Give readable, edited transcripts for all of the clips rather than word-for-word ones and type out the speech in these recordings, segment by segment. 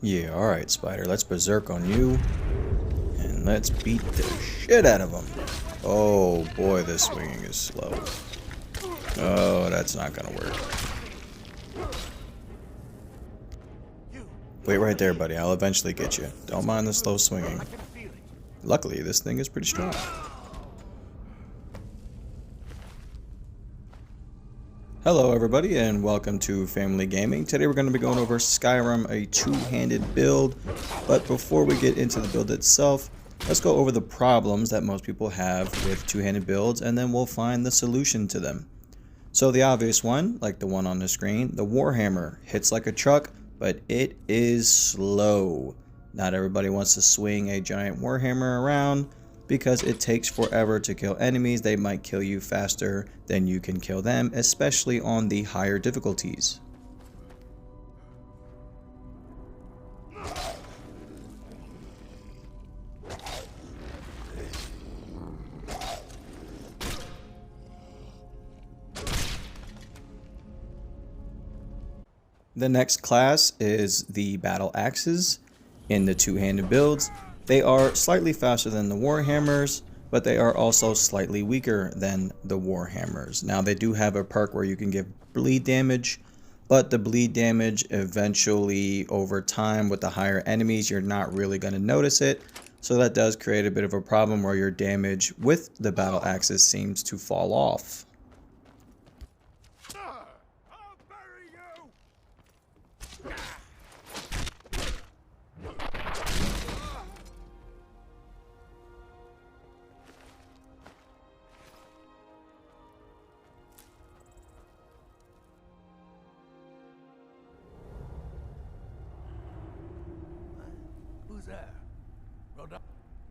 Yeah, alright, Spider. Let's berserk on you. And let's beat the shit out of him. Oh boy, this swinging is slow. Oh, that's not gonna work. Wait right there, buddy. I'll eventually get you. Don't mind the slow swinging. Luckily, this thing is pretty strong. Hello everybody and welcome to Family Gaming. Today we're going to be going over Skyrim, a two-handed build. But before we get into the build itself, let's go over the problems that most people have with two-handed builds, and then we'll find the solution to them. So the obvious one, like the one on the screen, the Warhammer hits like a truck, but it is slow. Not everybody wants to swing a giant Warhammer around because it takes forever to kill enemies. They might kill you faster than you can kill them, especially on the higher difficulties. The next class is the battle axes. In the two-handed builds, they are slightly faster than the Warhammers, but they are also slightly weaker than the Warhammers. Now they do have a perk where you can give bleed damage, but the bleed damage eventually over time with the higher enemies, you're not really going to notice it. So that does create a bit of a problem where your damage with the battle axes seems to fall off. Who's there? Rhoda?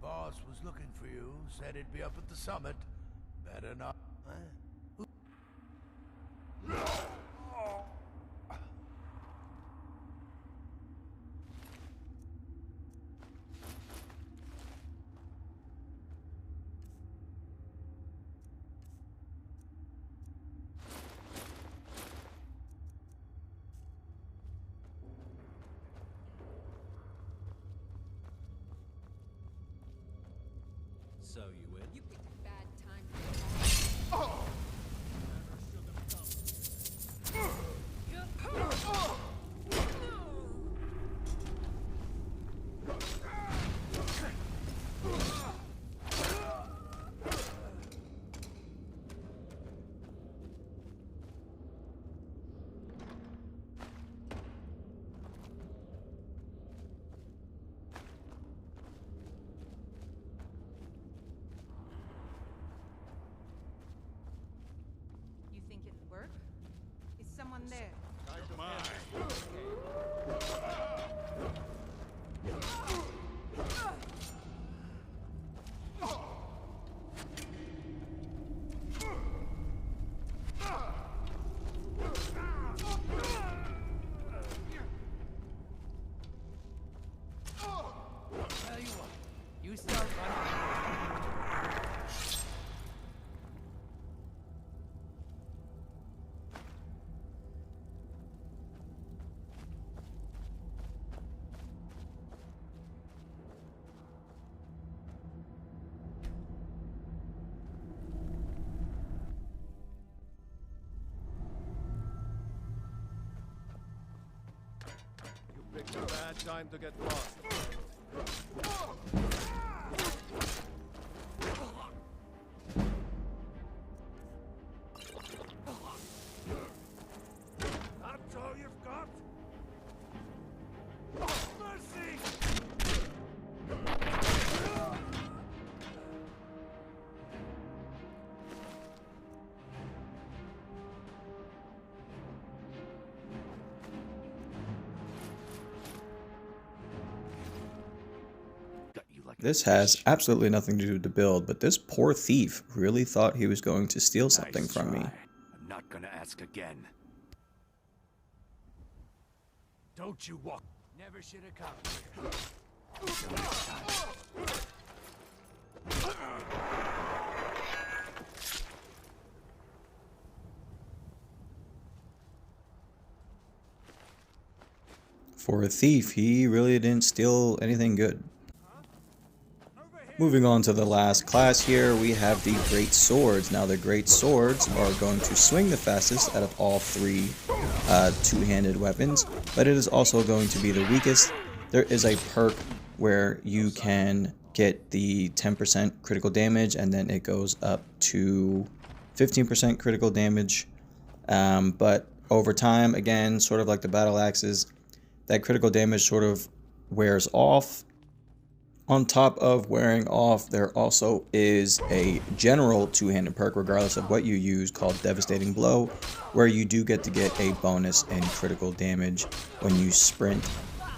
Boss was looking for you. Said he'd be up at the summit. Better not. Huh? So you win. You picked a bad time for that. You think it'll work? Is someone there? Tell you what. You start running. You picked a bad time to get lost. That's all you've got? Mercy! This has absolutely nothing to do with the build, but this poor thief really thought he was going to steal something Nice from me. try. I'm not gonna ask again. Don't you walk. Never should have come here. Until next time. For a thief, he really didn't steal anything good. Moving on to the last class here, we have the Great Swords. Now the Great Swords are going to swing the fastest out of all three two-handed weapons, but it is also going to be the weakest. There is a perk where you can get the 10% critical damage, and then it goes up to 15% critical damage. But over time, again, sort of like the battle axes, that critical damage sort of wears off. On top of wearing off, there also is a general two-handed perk, regardless of what you use, called Devastating Blow, where you do get to get a bonus in critical damage when you sprint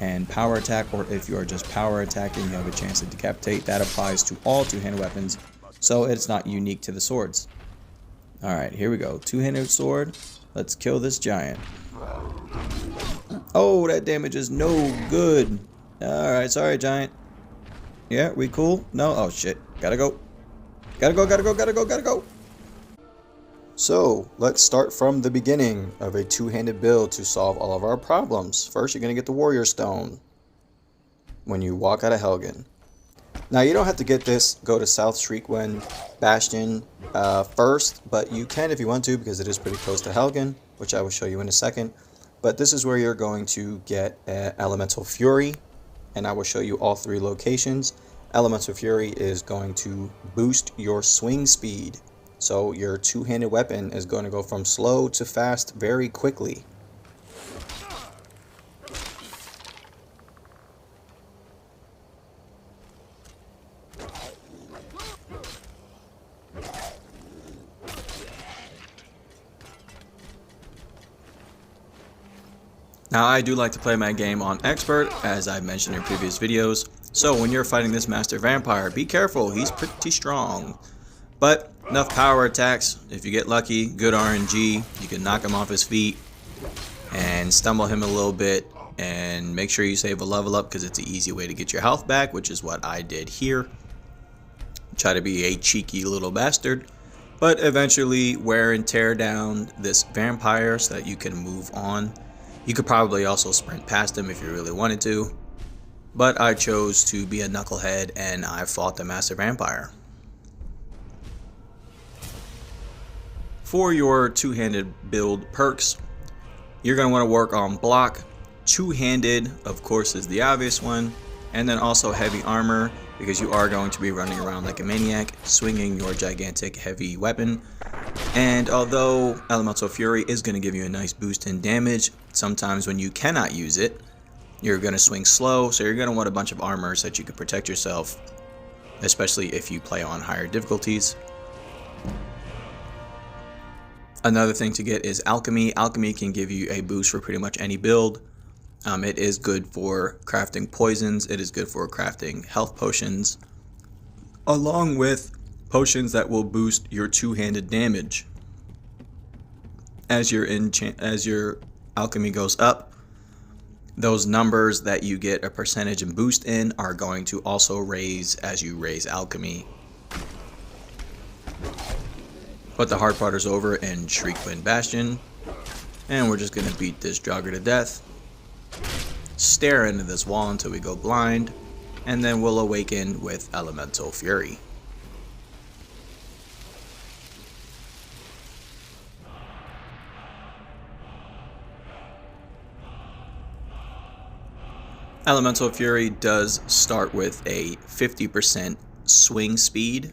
and power attack, or if you are just power attacking, you have a chance to decapitate. That applies to all two-handed weapons, so it's not unique to the swords. Alright, here we go. Two-handed sword. Let's kill this giant. Oh, that damage is no good. Alright, sorry, giant. Yeah, we cool? No? Oh, shit. Gotta go. Gotta go, gotta go, gotta go, gotta go. So, let's start from the beginning of a two-handed build to solve all of our problems. First, you're going to get the Warrior Stone when you walk out of Helgen. Now, you don't have to get this, go to South Shriekwind Bastion first, but you can if you want to, because it is pretty close to Helgen, which I will show you in a second. But this is where you're going to get Elemental Fury, and I will show you all three locations. Elemental Fury is going to boost your swing speed. So your two-handed weapon is going to go from slow to fast very quickly. Now, I do like to play my game on Expert, as I mentioned in previous videos. So when you're fighting this Master Vampire, be careful, he's pretty strong. But enough power attacks. If you get lucky, good RNG, you can knock him off his feet and stumble him a little bit, and make sure you save a level up, because it's an easy way to get your health back, which is what I did here. Try to be a cheeky little bastard, but eventually wear and tear down this vampire so that you can move on. You could probably also sprint past him if you really wanted to, but I chose to be a knucklehead and I fought the Master Vampire. For your two-handed build perks, you're going to want to work on block. Two-handed, of course, is the obvious one, and then also heavy armor, because you are going to be running around like a maniac, swinging your gigantic heavy weapon. And although Elemental Fury is going to give you a nice boost in damage, sometimes when you cannot use it, you're going to swing slow, so you're going to want a bunch of armor so that you can protect yourself, especially if you play on higher difficulties. Another thing to get is Alchemy. Alchemy can give you a boost for pretty much any build. It is good for crafting poisons, it is good for crafting health potions, along with potions that will boost your two-handed damage. As your alchemy goes up, those numbers that you get a percentage and boost in are going to also raise as you raise alchemy. But the hard part is over in Shriekwind Bastion, and we're just going to beat this jogger to death. Stare into this wall until we go blind, and then we'll awaken with Elemental Fury. Elemental Fury does start with a 50% swing speed,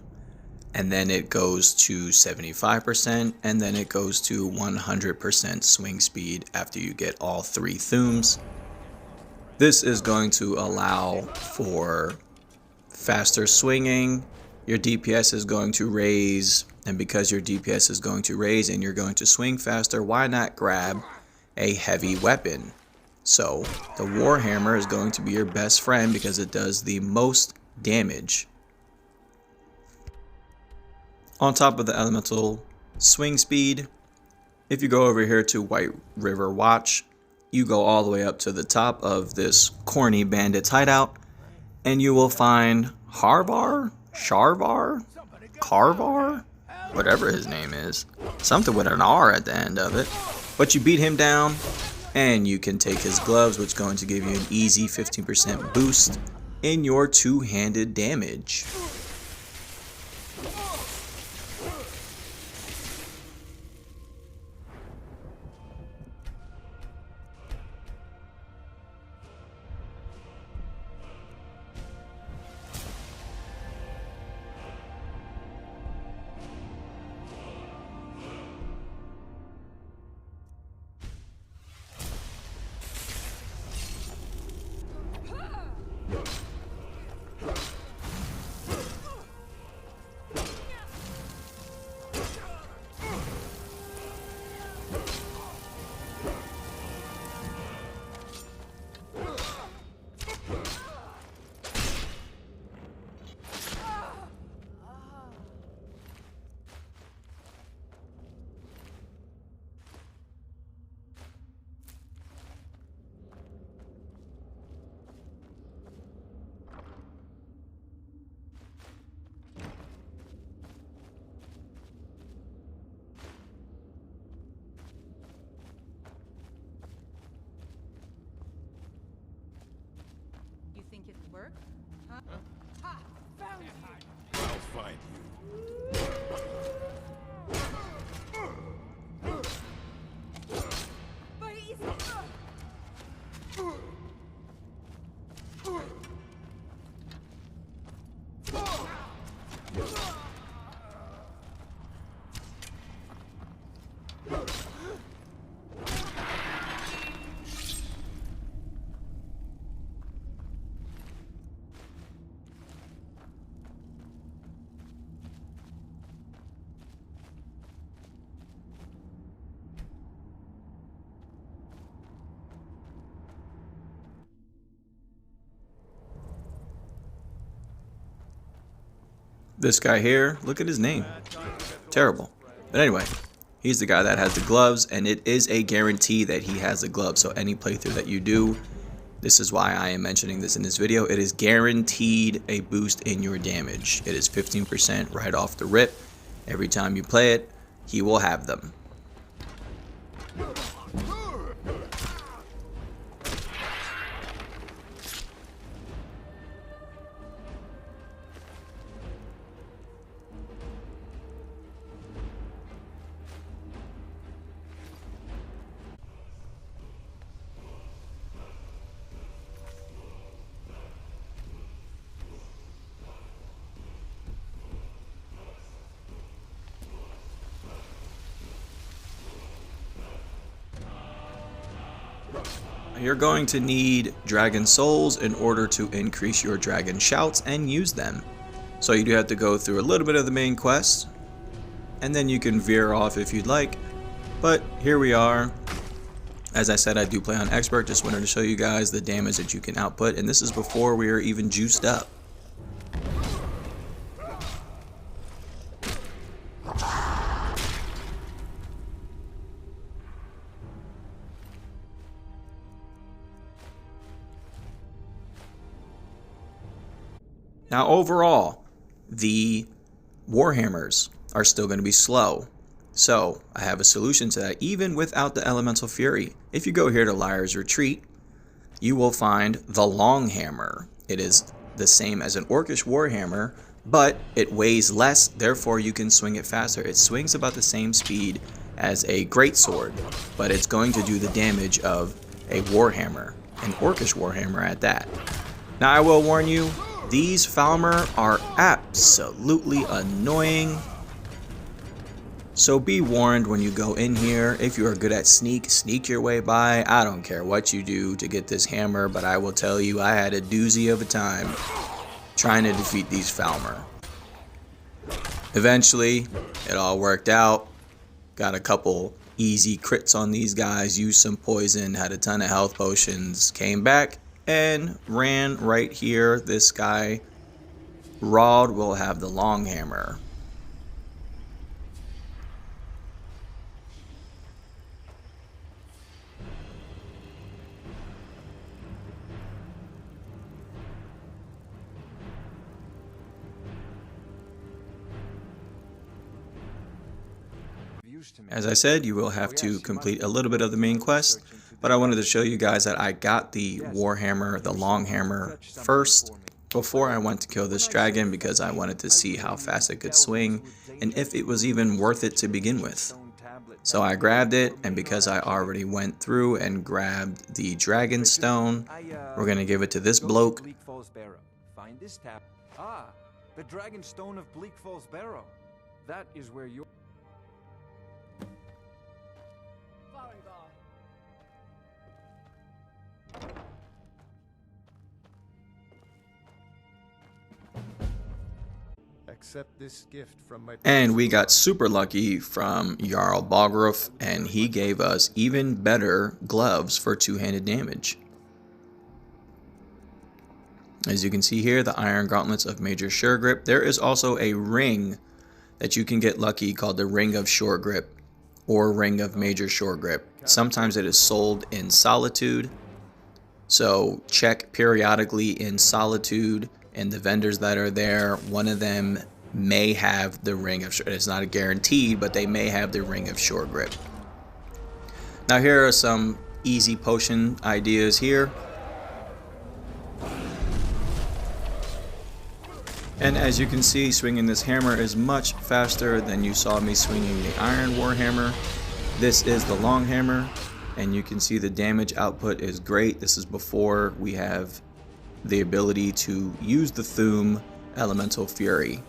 and then it goes to 75%, and then it goes to 100% swing speed after you get all three Thumes. This is going to allow for faster swinging. Your DPS is going to raise, and because your DPS is going to raise and you're going to swing faster, why not grab a heavy weapon? So the Warhammer is going to be your best friend because it does the most damage. On top of the elemental swing speed, if you go over here to White River Watch, you go all the way up to the top of this corny bandit's hideout, and you will find Harvar, Sharvar, Carvar, whatever his name is, something with an R at the end of it. But you beat him down, And you can take his gloves, which is going to give you an easy 15% boost in your two-handed damage. You think it'll work? Huh? Ha! Found you! I'll find But he's... This guy here, look at his name. Terrible. But anyway, he's the guy that has the gloves, and it is a guarantee that he has the gloves. So any playthrough that you do, this is why I am mentioning this in this video. It is guaranteed a boost in your damage. It is 15% right off the rip. Every time you play it, he will have them. You're going to need dragon souls in order to increase your dragon shouts and use them. So you do have to go through a little bit of the main quest, and then you can veer off if you'd like. But here we are. As I said, I do play on expert. Just wanted to show you guys the damage that you can output, and this is before we are even juiced up. Now overall, the Warhammers are still going to be slow. So I have a solution to that even without the Elemental Fury. If you go here to Liar's Retreat, you will find the Longhammer. It is the same as an Orcish Warhammer, but it weighs less, therefore you can swing it faster. It swings about the same speed as a greatsword, but it's going to do the damage of a Warhammer, an Orcish Warhammer at that. Now I will warn you, these Falmer are absolutely annoying. So be warned when you go in here. If you are good at sneak your way by. I don't care what you do to get this hammer, but I will tell you I had a doozy of a time trying to defeat these Falmer. Eventually, it all worked out. Got a couple easy crits on these guys, used some poison, had a ton of health potions, came back and ran right here. This guy, Rod, will have the Longhammer. As I said, you will have to complete a little bit of the main quest, But I wanted to show you guys that I got the Warhammer, the Longhammer first before I went to kill this dragon because I wanted to see how fast it could swing and if it was even worth it to begin with. So I grabbed it, and because I already went through and grabbed the dragon stone, we're going to give it to this bloke. Find this tab. Ah, the dragon stone of Bleak Falls Barrow. That is where you're... Accept this gift from my... And we got super lucky from Jarl Balgruuf, and he gave us even better gloves for two-handed damage. As you can see here, the Iron Gauntlets of Major Sure Grip. There is also a ring that you can get lucky called the Ring of Short Grip or Ring of Major Short Grip. Sometimes it is sold in Solitude, so check periodically in Solitude and the vendors that are there. One of them may have the Ring of Short. It's not a guaranteed, but they may have the Ring of Short Grip. Now here are some easy potion ideas here. And as you can see, swinging this hammer is much faster than you saw me swinging the Iron Warhammer. This is the Longhammer, and you can see the damage output is great. This is before we have the ability to use the Thuum Elemental Fury.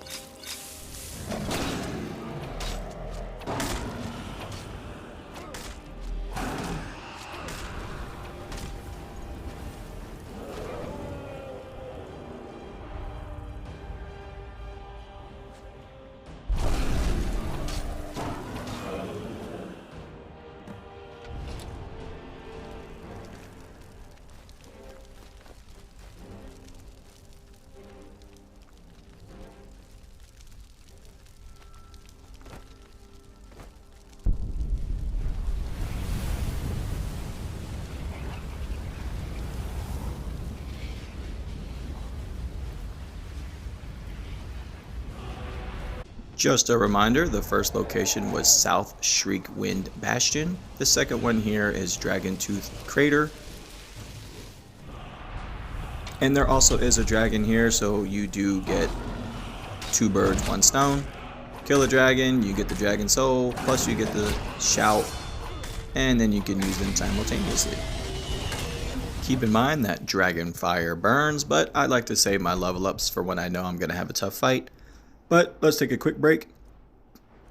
Just a reminder, the first location was South Shriek Wind Bastion. The second one here is Dragon Tooth Crater. And there also is a dragon here, so you do get 2 birds, 1 stone. Kill a dragon, you get the dragon soul, plus you get the shout, and then you can use them simultaneously. Keep in mind that dragon fire burns, but I like to save my level ups for when I know I'm going to have a tough fight. But let's take a quick break.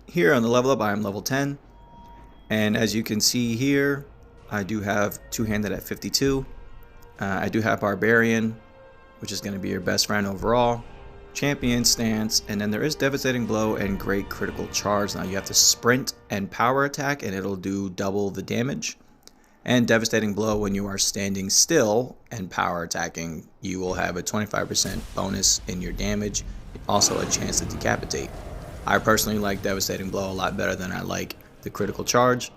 Here on the level up, I am level 10. And as you can see here, I do have two-handed at 52. I do have Barbarian, which is going to be your best friend overall. Champion Stance, and then there is Devastating Blow and Great Critical Charge. Now you have to sprint and power attack, and it'll do double the damage. And Devastating Blow, when you are standing still and power attacking, you will have a 25% bonus in your damage. Also a chance to decapitate. I personally like Devastating Blow a lot better than I like the Critical Charge.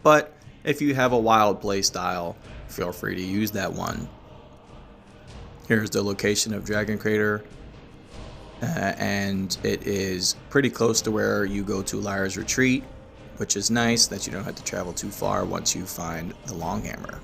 But if you have a wild play style, feel free to use that one. Here's the location of Dragon Crater. And it is pretty close to where you go to Lyra's Retreat, which is nice that you don't have to travel too far once you find the Longhammer.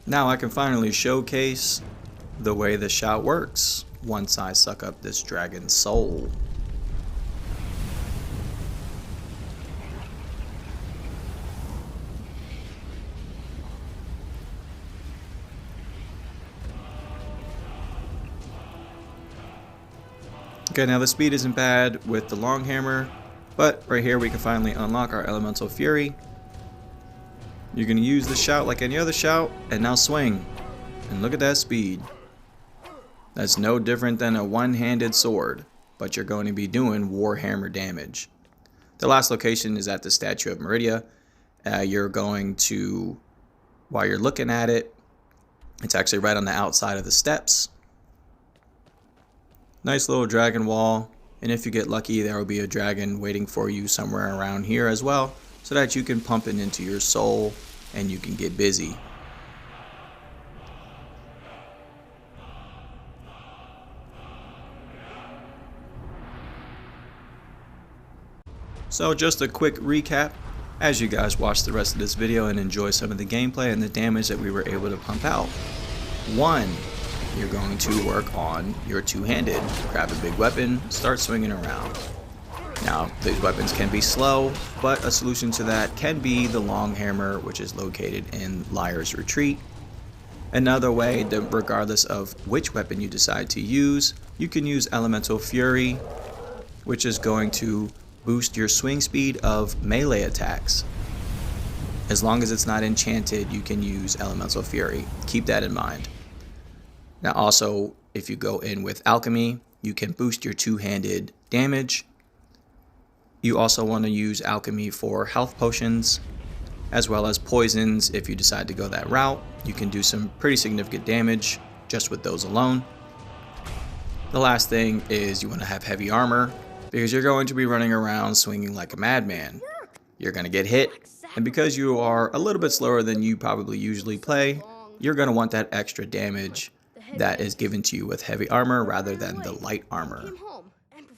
Now I can finally showcase the way the shout works once I suck up this dragon's soul. Okay, now the speed isn't bad with the Longhammer, but right here we can finally unlock our Elemental Fury. You're going to use the shout like any other shout, and now swing. And look at that speed. That's no different than a one-handed sword, but you're going to be doing Warhammer damage. The last location is at the Statue of Meridia. You're going to, while you're looking at it, it's actually right on the outside of the steps. Nice little dragon wall, and if you get lucky, there will be a dragon waiting for you somewhere around here as well, so that you can pump it into your soul and you can get busy. So just a quick recap as you guys watch the rest of this video and enjoy some of the gameplay and the damage that we were able to pump out. 1. You're going to work on your two-handed. Grab a big weapon, start swinging around. Now, these weapons can be slow, but a solution to that can be the Longhammer, which is located in Liar's Retreat. Another way, that regardless of which weapon you decide to use, you can use Elemental Fury, which is going to boost your swing speed of melee attacks. As long as it's not enchanted, you can use Elemental Fury. Keep that in mind. Now also, if you go in with Alchemy, you can boost your two-handed damage. You also want to use Alchemy for health potions, as well as poisons. If you decide to go that route, you can do some pretty significant damage just with those alone. The last thing is you want to have heavy armor, because you're going to be running around swinging like a madman. You're going to get hit, and because you are a little bit slower than you probably usually play, you're going to want that extra damage that is given to you with heavy armor rather than the light armor.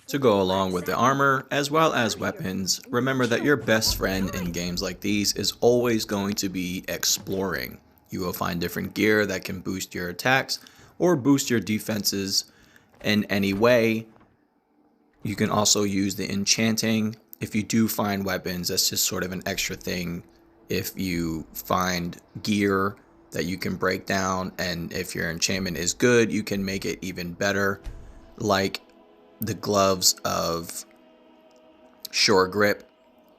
To go along with the armor, as well as weapons, remember that your best friend in games like these is always going to be exploring. You will find different gear that can boost your attacks or boost your defenses in any way. You can also use the enchanting. If you do find weapons, that's just sort of an extra thing. If you find gear that you can break down, and if your enchantment is good, you can make it even better, like the gloves of Shore Grip.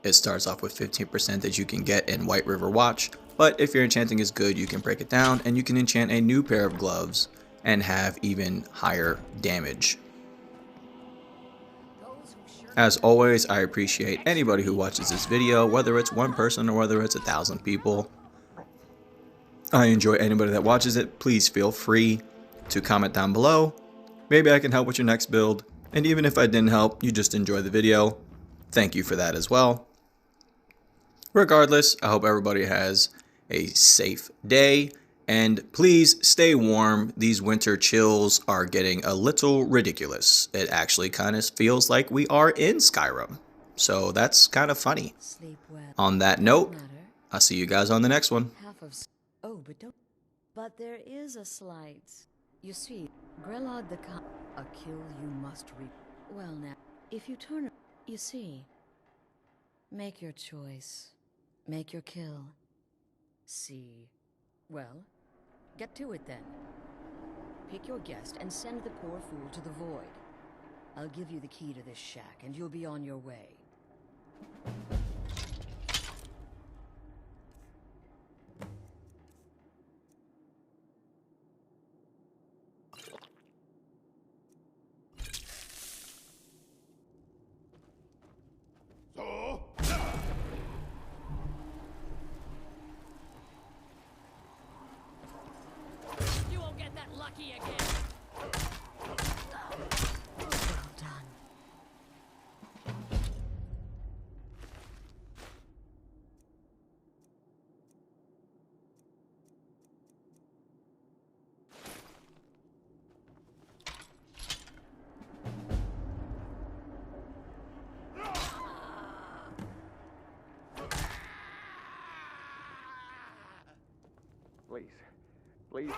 It starts off with 15% that you can get in White River Watch, but if your enchanting is good, you can break it down and you can enchant a new pair of gloves and have even higher damage. As always, I appreciate anybody who watches this video, whether it's one person or whether it's 1,000 people. I enjoy anybody that watches it. Please feel free to comment down below. Maybe I can help with your next build. And even if I didn't help, you just enjoy the video, thank you for that as well. Regardless, I hope everybody has a safe day. And please stay warm. These winter chills are getting a little ridiculous. It actually kind of feels like we are in Skyrim. So that's kind of funny. On that note, I'll see you guys on the next one. But there is a slight. You see, Grelod the a kill you must reap. Well now, if you turn, you see. Make your choice. Make your kill. See. Well, get to it then. Pick your guest and send the poor fool to the void. I'll give you the key to this shack and you'll be on your way. You won't get that lucky again. Well done. Please. Please.